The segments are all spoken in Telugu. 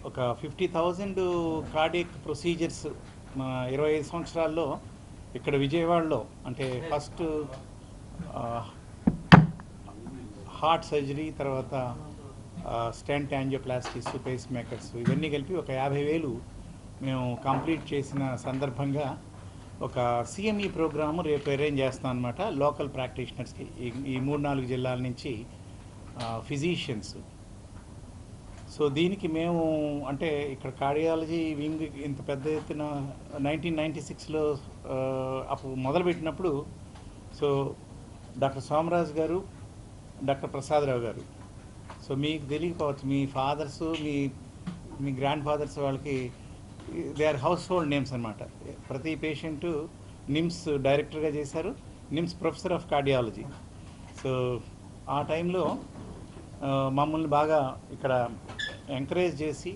ఒక 50,000 కార్డియక్ ప్రొసీజర్స్ మన 25 సంవత్సరాల్లో ఇక్కడ విజయవాడలో అంటే ఫస్ట్ హార్ట్ సర్జరీ, తర్వాత స్టెంట్ యాంజియోప్లాస్టీస్, పేస్ మేకర్స్ ఇవన్నీ కలిపి ఒక 50,000 మేము కంప్లీట్ చేసిన సందర్భంగా ఒక సిఎంఈ ప్రోగ్రాము రేపు అరేంజ్ చేస్తాం అనమాట. లోకల్ ప్రాక్టీషనర్స్కి ఈ 3-4 జిల్లాల నుంచి ఫిజీషియన్స్. సో దీనికి మేము అంటే ఇక్కడ కార్డియాలజీ వింగ్ ఇంత పెద్ద ఎత్తున 1996లో అప్పుడు మొదలుపెట్టినప్పుడు సో డాక్టర్ సోమరాజు గారు, డాక్టర్ ప్రసాదరావు గారు, సో మీకు తెలియకపోవచ్చు, మీ ఫాదర్స్ మీ గ్రాండ్ ఫాదర్స్ వాళ్ళకి they are household names అనమాట. ప్రతి పేషెంటు నిమ్స్ డైరెక్టర్గా చేశారు, NIMS professor of cardiology. So ఆ టైంలో మమ్మల్ని బాగా ఇక్కడ ఎంకరేజ్ చేసి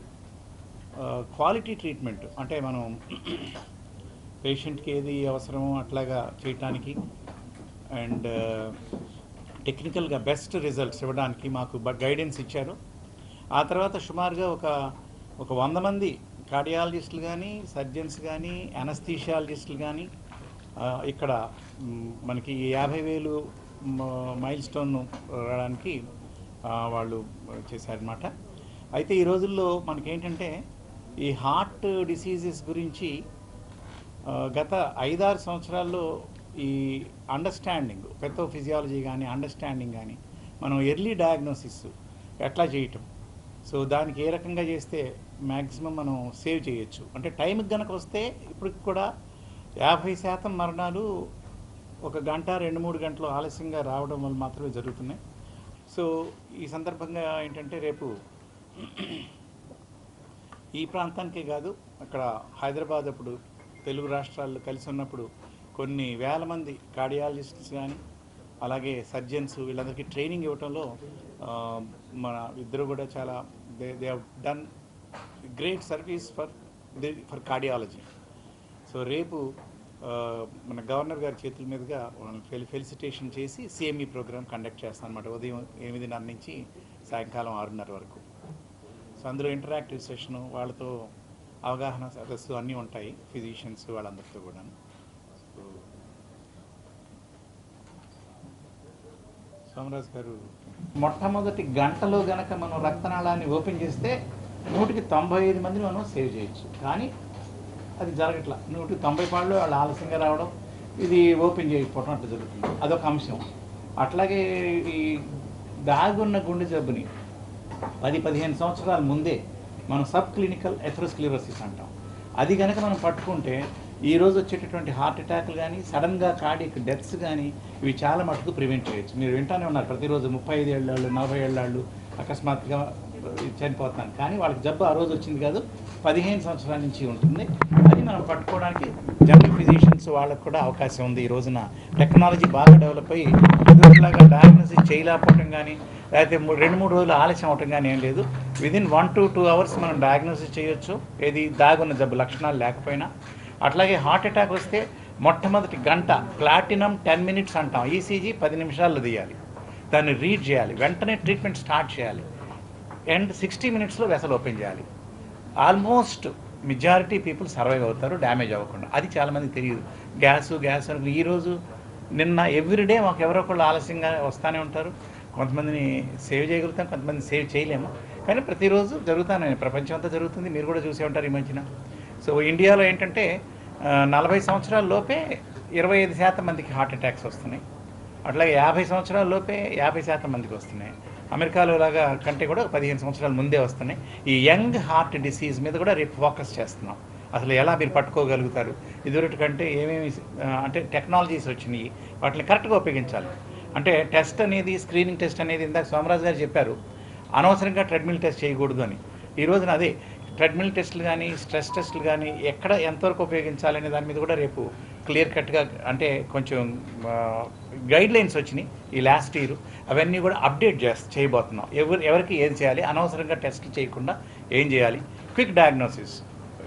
క్వాలిటీ ట్రీట్మెంట్ అంటే మనం పేషెంట్కి ఏది అవసరమో అట్లాగా చేయటానికి అండ్ టెక్నికల్గా బెస్ట్ రిజల్ట్స్ ఇవ్వడానికి మాకు గైడెన్స్ ఇచ్చారు. ఆ తర్వాత సుమారుగా ఒక 100 మంది కార్డియాలజిస్టులు కానీ, సర్జన్స్ కానీ, అనస్థీషియాలజిస్టులు కానీ ఇక్కడ మనకి 50,000 మైల్ స్టోన్ రావడానికి వాళ్ళు చేశారన్నమాట. అయితే ఈ రోజుల్లో మనకేంటంటే ఈ హార్ట్ డిసీజెస్ గురించి గత 5-6 సంవత్సరాల్లో ఈ అండర్స్టాండింగ్, పెథోఫిజియాలజీ కానీ అండర్స్టాండింగ్ కానీ మనం ఎర్లీ డయాగ్నోసిస్ ఎట్లా చేయటం, సో దానికి ఏ రకంగా చేస్తే మ్యాక్సిమం మనం సేవ్ చేయొచ్చు అంటే టైంకి కనుక వస్తే ఇప్పటికి కూడా 50% మరణాలు 1 గంట 2-3 గంటలు ఆలస్యంగా రావడం వల్ల మాత్రమే జరుగుతున్నాయి. సో ఈ సందర్భంగా ఏంటంటే రేపు ఈ ప్రాంతానికే కాదు, అక్కడ హైదరాబాద్ అప్పుడు తెలుగు రాష్ట్రాల్లో కలిసి ఉన్నప్పుడు కొన్ని వేల మంది కార్డియాలజిస్ట్స్ కానీ అలాగే సర్జన్స్ వీళ్ళందరికీ ట్రైనింగ్ ఇవ్వడంలో మన ఇద్దరు కూడా చాలా they have done great service for cardiology. So రేపు మన గవర్నర్ గారి చేతుల మీదుగా ఫెలిసిటేషన్ చేసి సిఎంఈ ప్రోగ్రామ్ కండక్ట్ చేస్తాను అనమాట. ఉదయం 8:30 నుంచి సాయంకాలం 6:30 వరకు. సో అందులో ఇంటరాక్టివ్ సెషను, వాళ్ళతో అవగాహన సదస్సు అన్నీ ఉంటాయి, ఫిజిషియన్స్ వాళ్ళందరితో కూడా. సో సోమరాజు గారు, మొట్టమొదటి గంటలో గనక మనం రక్తనాళాన్ని ఓపెన్ చేస్తే 195 మందిని మనం సేవ్ చేయొచ్చు. కానీ అది జరగట్లా. 190 పాళ్ళు వాళ్ళు ఆలస్యంగా రావడం, ఇది ఓపెన్ చేయకపోవడం అట్లా జరుగుతుంది. అదొక అంశం. అట్లాగే ఈ దాగున్న గుండె జబ్బుని 10-15 సంవత్సరాల ముందే మనం సబ్ క్లినికల్ ఎథెరోస్క్లెరోసిస్ అంటాం. అది కనుక మనం పట్టుకుంటే ఈరోజు వచ్చేటటువంటి హార్ట్ అటాక్లు కానీ, సడన్గా కార్డియక్ డెత్స్ కానీ ఇవి చాలా మటుకు ప్రివెంట్ చేయొచ్చు. మీరు వింటానే ఉన్నారు ప్రతిరోజు 35 ఏళ్ళ 40 ఏళ్ళ అకస్మాత్తుగా చనిపోతున్నాను. కానీ వాళ్ళకి జబ్బు ఆ రోజు వచ్చింది కాదు, 15 సంవత్సరాల నుంచి ఉంటుంది. అది మనం పట్టుకోవడానికి జనరల్ ఫిజిషియన్స్ వాళ్ళకు కూడా అవకాశం ఉంది. ఈ రోజున టెక్నాలజీ బాగా డెవలప్ అయ్యి ఇలాగా డయాగ్నోసిస్ చేయలేకపోవటం కానీ, లేకపోతే 2-3 రోజులు ఆలస్యం అవటం కానీ ఏం లేదు. విదిన్ 1 to 2 hours మనం డయాగ్నోసిస్ చేయొచ్చు, ఏది దాగున్న జబ్బు లక్షణాలు లేకపోయినా. అట్లాగే హార్ట్ అటాక్ వస్తే మొట్టమొదటి గంట ప్లాటినం 10 minutes అంటాం, ఈసీజీ 10 నిమిషాల్లో తీయాలి, దాన్ని రీడ్ చేయాలి, వెంటనే ట్రీట్మెంట్ స్టార్ట్ చేయాలి, అండ్ 60 minutesలో వెసల్ ఓపెన్ చేయాలి. ఆల్మోస్ట్ మెజారిటీ పీపుల్ సర్వైవ్ అవుతారు డ్యామేజ్ అవ్వకుండా. అది చాలామందికి తెలియదు. గ్యాస్ ఈరోజు నిన్న ఎవ్రీడే మాకు ఎవరో ఒకళ్ళు ఆలస్యంగా వస్తూనే ఉంటారు. కొంతమందిని సేవ్ చేయగలుగుతాం, కొంతమందిని సేవ్ చేయలేము. కానీ ప్రతిరోజు జరుగుతానే, ప్రపంచం అంతా జరుగుతుంది, మీరు కూడా చూసే ఉంటారు ఈ మధ్యన. సో ఇండియాలో ఏంటంటే 40 సంవత్సరాల లోపే 25% మందికి హార్ట్ అటాక్స్ వస్తున్నాయి. అట్లాగే 50 సంవత్సరాల లోపే 50% మందికి వస్తున్నాయి. అమెరికాలో లాగా కంటే కూడా 15 సంవత్సరాల ముందే వస్తున్నాయి. ఈ యంగ్ హార్ట్ డిసీజ్ మీద కూడా రేపు ఫోకస్ చేస్తున్నాం. అసలు ఎలా మీరు పట్టుకోగలుగుతారు, ఇదివరటి కంటే ఏమేమి అంటే టెక్నాలజీస్ వచ్చినాయి, వాటిని కరెక్ట్గా ఉపయోగించాలి. అంటే టెస్ట్ అనేది, స్క్రీనింగ్ టెస్ట్ అనేది ఇందాక సోమరాజు గారు చెప్పారు, అనవసరంగా ట్రెడ్మిల్ టెస్ట్ చేయకూడదు అని. ఈ రోజున అదే ట్రెడ్మిల్ టెస్టులు కానీ, స్ట్రెస్ టెస్టులు కానీ ఎక్కడ ఎంతవరకు ఉపయోగించాలనే దాని మీద కూడా రేపు క్లియర్ కట్గా అంటే కొంచెం గైడ్లైన్స్ వచ్చినాయి ఈ లాస్ట్ ఇయర్. అవన్నీ కూడా అప్డేట్ చేయబోతున్నాం. ఎవరికి ఏది చేయాలి, అనవసరంగా టెస్టులు చేయకుండా ఏం చేయాలి, క్విక్ డయాగ్నోసిస్,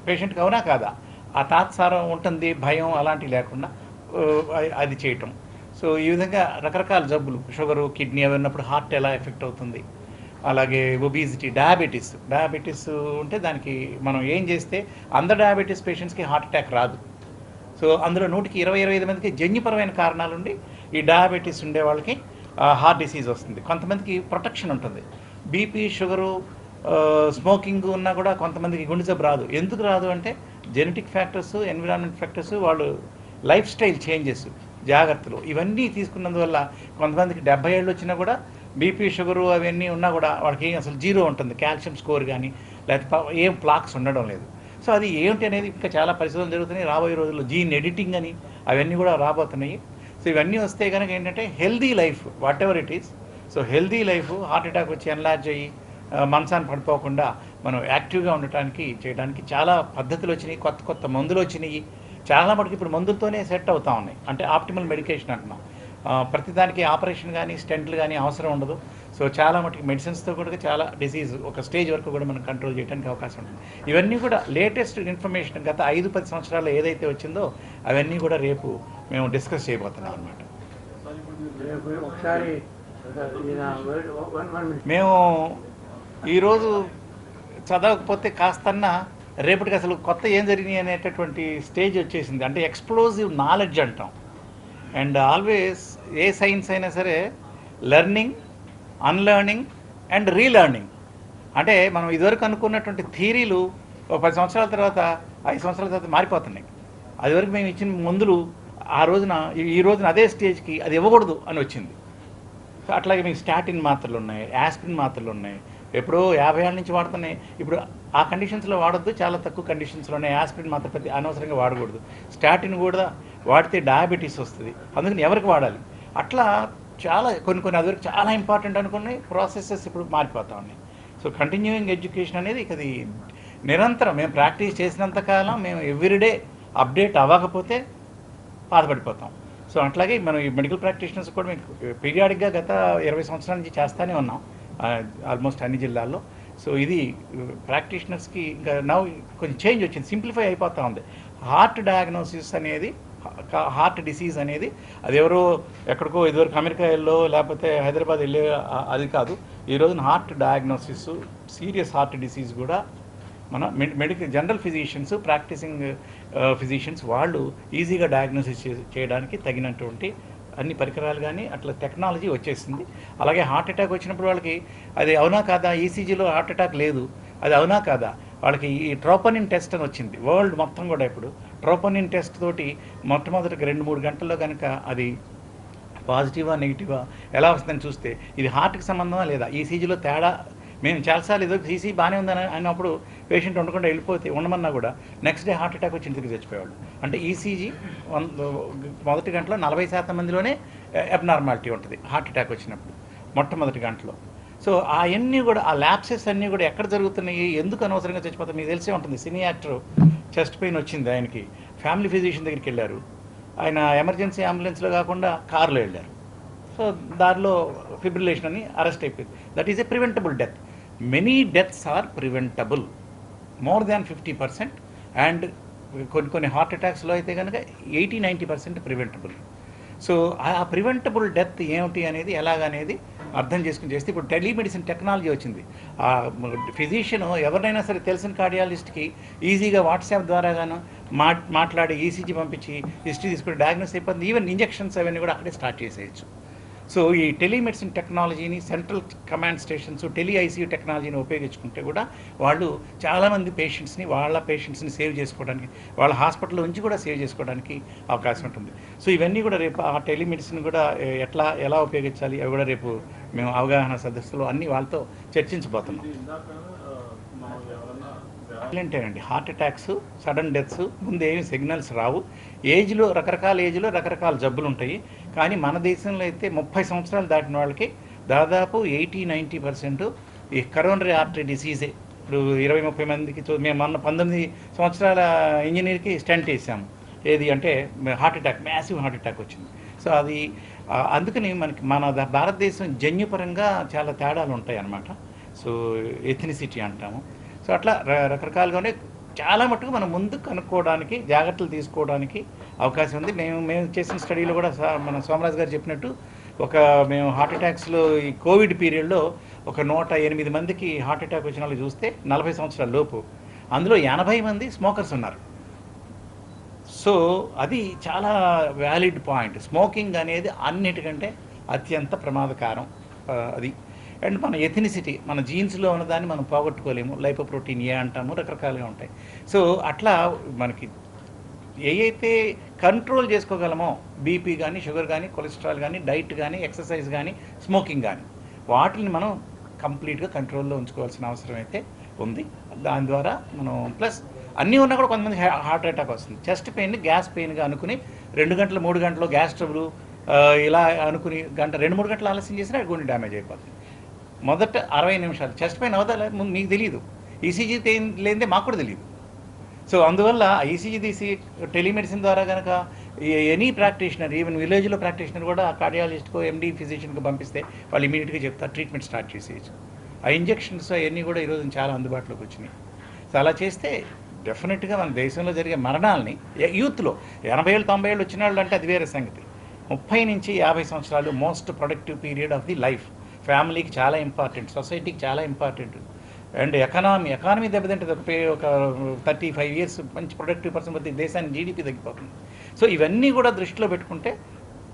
పేషెంట్కి అవునా కాదా, ఆ తాత్సారం ఉంటుంది, భయం అలాంటివి లేకుండా అది చేయటం. సో ఈ విధంగా రకరకాల జబ్బులు, షుగరు, కిడ్నీ అవి ఉన్నప్పుడు హార్ట్ ఎలా ఎఫెక్ట్ అవుతుంది, అలాగే ఒబిసిటీ, డయాబెటీస్ ఉంటే దానికి మనం ఏం చేస్తే అందరు డయాబెటీస్ పేషెంట్స్కి హార్ట్ అటాక్ రాదు. సో అందులో 100కి 20-25 మందికి జన్యుపరమైన కారణాలుండి ఈ డయాబెటీస్ ఉండే వాళ్ళకి హార్ట్ డిసీజ్ వస్తుంది. కొంతమందికి ప్రొటెక్షన్ ఉంటుంది. బీపీ, షుగరు, స్మోకింగ్ ఉన్నా కూడా కొంతమందికి గుండె జబ్బు రాదు. ఎందుకు రాదు అంటే జెనెటిక్ ఫ్యాక్టర్స్, ఎన్విరాన్మెంట్ ఫ్యాక్టర్స్, వాళ్ళు లైఫ్ స్టైల్ చేంజెస్, జాగ్రత్తలు ఇవన్నీ తీసుకున్నందువల్ల కొంతమందికి 70 ఏళ్ళు వచ్చినా కూడా బీపీ, షుగరు అవన్నీ ఉన్నా కూడా వాళ్ళకి అసలు జీరో ఉంటుంది. కాల్షియం స్కోర్ కానీ లేకపోతే ఏం ప్లాక్స్ ఉండడం లేదు. సో అది ఏమిటి అనేది ఇంకా చాలా పరిశోధనలు జరుగుతున్నాయి. రాబోయే రోజుల్లో జీన్ ఎడిటింగ్ అని అవన్నీ కూడా రాబోతున్నాయి. సో ఇవన్నీ వస్తే కనుక ఏంటంటే healthy life what ever it is. So healthy life, heart attack వచ్చి ఎన్లార్జ్ అయ్యి మనసాన్ని పడిపోకుండా మనం యాక్టివ్గా ఉండటానికి చేయడానికి చాలా పద్ధతులు వచ్చినాయి. కొత్త మందులు వచ్చినాయి. చాలా మటుకు ఇప్పుడు మందులతోనే సెట్ అవుతా ఉన్నాయి. అంటే ఆప్టిమల్ మెడికేషన్ అంటున్నాం. ప్రతిదానికి ఆపరేషన్ కానీ స్టెంట్లు కానీ అవసరం ఉండదు. సో చాలా మటుకు మెడిసిన్స్తో కూడా చాలా డిసీజ్ ఒక స్టేజ్ వరకు కూడా మనం కంట్రోల్ చేయడానికి అవకాశం ఉంటుంది. ఇవన్నీ కూడా లేటెస్ట్ ఇన్ఫర్మేషన్ గత 5-10 సంవత్సరాల్లో ఏదైతే వచ్చిందో అవన్నీ కూడా రేపు మేము డిస్కస్ చేయబోతున్నాం అన్నమాట. మేము ఈరోజు చదవకపోతే కాస్తన్నా రేపటికి అసలు కొత్త ఏం జరిగినాయి అనేటటువంటి స్టేజ్ వచ్చేసింది. అంటే ఎక్స్ప్లోజివ్ నాలెడ్జ్ అంటాం. అండ్ ఆల్వేస్ ఏ సైన్స్ అయినా సరే లెర్నింగ్, అన్లెర్నింగ్ అండ్ రీలెర్నింగ్. అంటే మనం ఇదివరకు అనుకున్నటువంటి థియరీలు ఒక 10 సంవత్సరాల తర్వాత, 5 సంవత్సరాల తర్వాత మారిపోతున్నాయి. అదివరకు మేము ఇచ్చిన మందులు ఈ రోజున అదే స్టేజ్కి అది ఇవ్వకూడదు అని వచ్చింది. సో అట్లాగే మీకు స్టాటిన్ మాత్రలు ఉన్నాయి, యాస్పిరిన్ మాత్రలు ఉన్నాయి. ఎప్పుడో 50 ఏళ్ళ నుంచి వాడుతున్నాయి. ఇప్పుడు ఆ కండిషన్స్లో వాడొద్దు, చాలా తక్కువ కండిషన్స్లోనే. యాస్పిరిన్ మాత్రం ప్రతి అనవసరంగా వాడకూడదు. స్టాటిన్ కూడా వాడితే డయాబెటీస్ వస్తుంది, అందుకని ఎవరికి వాడాలి. అట్లా చాలా కొన్ని అదివరకు చాలా ఇంపార్టెంట్ అనుకునే ప్రాసెసెస్ ఇప్పుడు మారిపోతూ ఉన్నాయి. సో కంటిన్యూయింగ్ ఎడ్యుకేషన్ అనేది అది నిరంతరం మేము ప్రాక్టీస్ చేసినంతకాలం మేము ఎవ్రీడే అప్డేట్ అవ్వకపోతే బాధపడిపోతాం. సో అట్లాగే మనం ఈ మెడికల్ ప్రాక్టీషనర్స్ కూడా మేము పీరియాడిక్గా గత 20 సంవత్సరాల నుంచి చేస్తూనే ఉన్నాం ఆల్మోస్ట్ అన్ని జిల్లాల్లో. సో ఇది ప్రాక్టీషనర్స్కి ఇంకా నవ్ కొంచెం చేంజ్ వచ్చింది, సింప్లిఫై అయిపోతూ ఉంది. హార్ట్ డయాగ్నోసిస్ అనేది, హార్ట్ డిసీజ్ అనేది అది ఎవరో ఎక్కడికో ఇదివరకు అమెరికా వెళ్ళో లేకపోతే హైదరాబాద్ వెళ్ళే అది కాదు. ఈ రోజున heart diagnosis, serious heart disease కూడా మన medical general physicians, practising physicians వాళ్ళు ఈజీగా డయాగ్నోసిస్ చేయడానికి తగినటువంటి అన్ని పరికరాలు కానీ అట్లా టెక్నాలజీ వచ్చేసింది. అలాగే హార్ట్ అటాక్ వచ్చినప్పుడు వాళ్ళకి అది అవునా కాదా, ఈసీజీలో హార్ట్ అటాక్ లేదు, అది అవునా కాదా, వాళ్ళకి ఈ ట్రోపోనిన్ టెస్ట్ అని వచ్చింది వరల్డ్ మొత్తం కూడా. ఇప్పుడు ట్రోపోనిన్ టెస్ట్ తోటి మొట్టమొదటికి 2-3 గంటల్లో కనుక అది పాజిటివా నెగిటివా ఎలా వస్తుందని చూస్తే ఇది హార్ట్కి సంబంధమా లేదా, ఈసీజీలో తేడా. మేము చాలాసార్లు ఏదో ఈసీ బాగానే ఉందని అన్నప్పుడు పేషెంట్ ఉండకుండా వెళ్ళిపోతే ఉండమన్నా కూడా నెక్స్ట్ డే హార్ట్ అటాక్ వచ్చి ఇంటికి తెచ్చిపోయేవాళ్ళు. అంటే ఈసీజీ మొదటి గంటలో 40% మందిలోనే అబ్నార్మాలిటీ ఉంటుంది హార్ట్ అటాక్ వచ్చినప్పుడు మొట్టమొదటి గంటలో. సో అవన్నీ కూడా ఆ ల్యాప్సెస్ అన్నీ కూడా ఎక్కడ జరుగుతున్నాయి, ఎందుకు అనవసరంగా చచ్చిపోతాయి మీకు తెలిసే ఉంటుంది. సినీ యాక్టర్ చెస్ట్ పెయిన్ వచ్చింది, ఆయనకి ఫ్యామిలీ ఫిజిషియన్ దగ్గరికి వెళ్ళారు. ఆయన ఎమర్జెన్సీ అంబులెన్స్లో కాకుండా కారులో వెళ్ళారు. సో దారిలో ఫిబ్రిలేషన్ అని అరెస్ట్ అయిపోయింది. That is a preventable death. Many deaths are preventable, more than 50%. And కొన్ని హార్ట్ అటాక్స్లో అయితే కనుక 80-90% ప్రివెంటబుల్. సో ఆ ప్రివెంటబుల్ డెత్ ఏమిటి అనేది ఎలాగనేది అర్థం చేసుకుని చేస్తే ఇప్పుడు టెలిమెడిసిన్ టెక్నాలజీ వచ్చింది. ఆ ఫిజిషియన్ ఎవరినైనా సరే తెలిసిన కార్డియాలజిస్ట్కి ఈజీగా వాట్సాప్ ద్వారా గాను మాట్లాడి ఈసీజీ పంపించి హిస్టరీ తీసుకుని డయాగ్నోస్ అయిపోతుంది. ఈవెన్ ఇంజెక్షన్స్ అవన్నీ కూడా అక్కడే స్టార్ట్ చేసేయచ్చు. సో ఈ టెలిమెడిసిన్ టెక్నాలజీని, సెంట్రల్ కమాండ్ స్టేషన్స్, ఐసీయూ టెక్నాలజీని ఉపయోగించుకుంటే కూడా వాళ్ళు చాలామంది వాళ్ళ పేషెంట్స్ని సేవ్ చేసుకోవడానికి, వాళ్ళ హాస్పిటల్ నుంచి కూడా సేవ్ చేసుకోవడానికి అవకాశం ఉంటుంది. సో ఇవన్నీ కూడా రేపు ఆ టెలిమెడిసిన్ కూడా ఎలా ఉపయోగించాలి అవి కూడా రేపు మేము అవగాహన సదస్సులో అన్నీ వాళ్ళతో చర్చించబోతున్నాం. ఏంటండి హార్ట్ అటాక్స్, సడన్ డెత్స్ ముందు ఏమి సిగ్నల్స్ రావు. రకరకాల ఏజ్లో రకరకాల జబ్బులు ఉంటాయి. కానీ మన దేశంలో అయితే 30 సంవత్సరాలు దాటిన వాళ్ళకి దాదాపు 80-90% ఈ కరోనరీ ఆర్టరీ డిసీజే. ఇప్పుడు 20-30 మందికి మేము మొన్న 19 సంవత్సరాల ఇంజనీర్కి స్టెంట్ వేసాము. ఏది అంటే heart attack, massive heart attack వచ్చింది. సో అది అందుకని మన భారతదేశం జన్యుపరంగా చాలా తేడాలు ఉంటాయి అన్నమాట. సో ఎథనిసిటీ అంటాము. సో అట్లా రకరకాలుగానే చాలా మటుకు మనం ముందు కనుక్కోవడానికి, జాగ్రత్తలు తీసుకోవడానికి అవకాశం ఉంది. మేము చేసిన స్టడీలో కూడా మన సోమరాజు గారు చెప్పినట్టు మేము హార్ట్ అటాక్స్లో ఈ కోవిడ్ పీరియడ్లో ఒక 108 మందికి హార్ట్ అటాక్ వచ్చిన వాళ్ళు చూస్తే 40 సంవత్సరాల లోపు, అందులో 80 మంది స్మోకర్స్ ఉన్నారు. సో అది చాలా వ్యాలిడ్ పాయింట్. స్మోకింగ్ అనేది అన్నిటికంటే అత్యంత ప్రమాదకారం. అది అండ్ మన ఎథనిసిటీ, మన జీన్స్లో ఉన్నదాన్ని మనం పోగొట్టుకోలేము. లైపోప్రోటీన్ ఏ అంటాము, రకరకాలుగా ఉంటాయి. సో అట్లా మనకి ఏవైతే కంట్రోల్ చేసుకోగలమో, బీపీ కానీ, షుగర్ కానీ, కొలెస్ట్రాల్ కానీ, డైట్ కానీ, ఎక్సర్సైజ్ కానీ, స్మోకింగ్ కానీ, వాటిని మనం కంప్లీట్గా కంట్రోల్లో ఉంచుకోవాల్సిన అవసరం అయితే ఉంది. దాని ద్వారా మనం ప్లస్ అన్నీ ఉన్నా కూడా కొంతమంది హార్ట్ అటాక్ వస్తుంది. చెస్ట్ పెయిన్ గ్యాస్ పెయిన్గా అనుకుని 2 గంటలు 3 గంటలు గ్యాస్ ట్రబుల్ ఇలా అనుకుని 2-3 గంటలు ఆలస్యం చేసినా గుండె డ్యామేజ్ అయిపోతుంది. మొదట 60 నిమిషాలు చెస్ట్ పెయిన్ అవుదా మీకు తెలియదు, ఈసీజీ లేనిదే మాకు కూడా తెలియదు. సో అందువల్ల ఈసీజీ తీసి టెలిమెడిసిన్ ద్వారా కనుక ఎనీ ప్రాక్టీషనర్, ఈవెన్ విలేజ్లో ప్రాక్టీషనర్ కూడా కార్డియాలజిస్ట్కో ఎండి ఫిజిషియన్కి పంపిస్తే వాళ్ళు ఇమీడియట్గా చెప్తారు, ట్రీట్మెంట్ స్టార్ట్ చేసేయచ్చు. ఆ ఇంజెక్షన్స్ అవన్నీ కూడా ఈరోజు చాలా అందుబాటులోకి వచ్చినాయి. సో అలా చేస్తే డెఫినెట్గా మన దేశంలో జరిగే మరణాలని యూత్లో 80 ఏళ్ళు 90 ఏళ్ళు వచ్చిన వాళ్ళు అంటే అది వేరే సంగతి. 30 నుంచి 50 సంవత్సరాలు most productive period of the life. ఫ్యామిలీకి చాలా ఇంపార్టెంట్, సొసైటీకి చాలా ఇంపార్టెంట్. అండ్ ఎకానమీ దెబ్బతింటుంది. ఒక 35 ఇయర్స్ మంచి ప్రొడక్టివ్ పర్సన్ పోతే దేశానికి జీడిపి తగ్గిపోతుంది. సో ఇవన్నీ కూడా దృష్టిలో పెట్టుకుంటే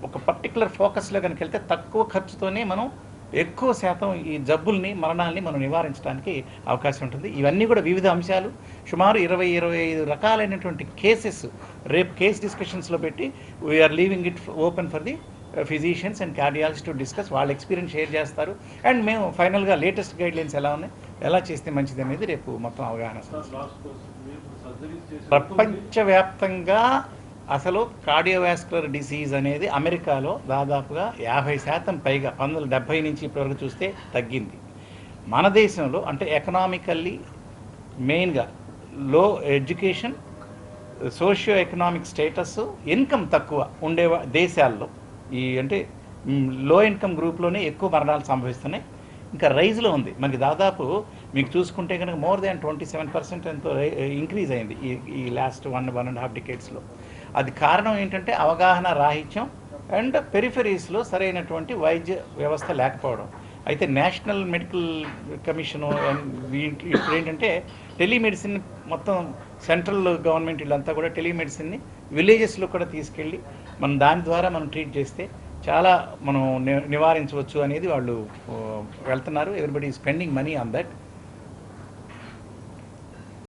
ఒక పర్టికులర్ ఫోకస్లో కనుక వెళ్తే తక్కువ ఖర్చుతోనే మనం ఎక్కువ శాతం ఈ జబ్బుల్ని, మరణాలని మనం నివారించడానికి అవకాశం ఉంటుంది. ఇవన్నీ కూడా వివిధ అంశాలు, సుమారు 20-25 రకాలైనటువంటి కేసెస్ రేపు కేస్ డిస్కషన్స్లో పెట్టి we're leaving it open for the physicians and cardiologist to discuss. వాళ్ళ ఎక్స్పీరియన్స్ షేర్ చేస్తారు. అండ్ మేము ఫైనల్గా లేటెస్ట్ గైడ్లైన్స్ ఎలా ఉన్నాయి, ఎలా చేస్తే మంచిది అనేది రేపు మొత్తం అవగాహన. ప్రపంచవ్యాప్తంగా అసలు కార్డియోవాస్కులర్ డిసీజ్ అనేది అమెరికాలో దాదాపుగా 50% పైగా 1970 నుంచి ఇప్పటివరకు చూస్తే తగ్గింది. మన దేశంలో అంటే ఎకనామికల్లీ మెయిన్గా లో education, socio economic status, income తక్కువ ఉండే దేశాల్లో ఈ అంటే లో ఇన్కమ్ గ్రూప్లోనే ఎక్కువ మరణాలు సంభవిస్తున్నాయి. ఇంకా రైజ్లో ఉంది. మనకి దాదాపు మీకు చూసుకుంటే కనుక మోర్ దాన్ 27% ఎంతో ఇంక్రీజ్ అయింది ఈ లాస్ట్ 1.5 డికేడ్స్లో. అది కారణం ఏంటంటే అవగాహన రాహిత్యం అండ్ పెరిఫెరీస్లో సరైనటువంటి వైద్య వ్యవస్థ లేకపోవడం. అయితే నేషనల్ మెడికల్ కమిషను ఇప్పుడు ఏంటంటే టెలిమెడిసిన్ మొత్తం సెంట్రల్ గవర్నమెంట్ వీళ్ళంతా కూడా టెలిమెడిసిన్ని విలేజెస్లో కూడా తీసుకెళ్ళి మనం దాని ద్వారా మనం ట్రీట్ చేస్తే చాలా మనం నివారించవచ్చు అనేది వాళ్ళు వెళ్తున్నారు. Everybody spending money on that.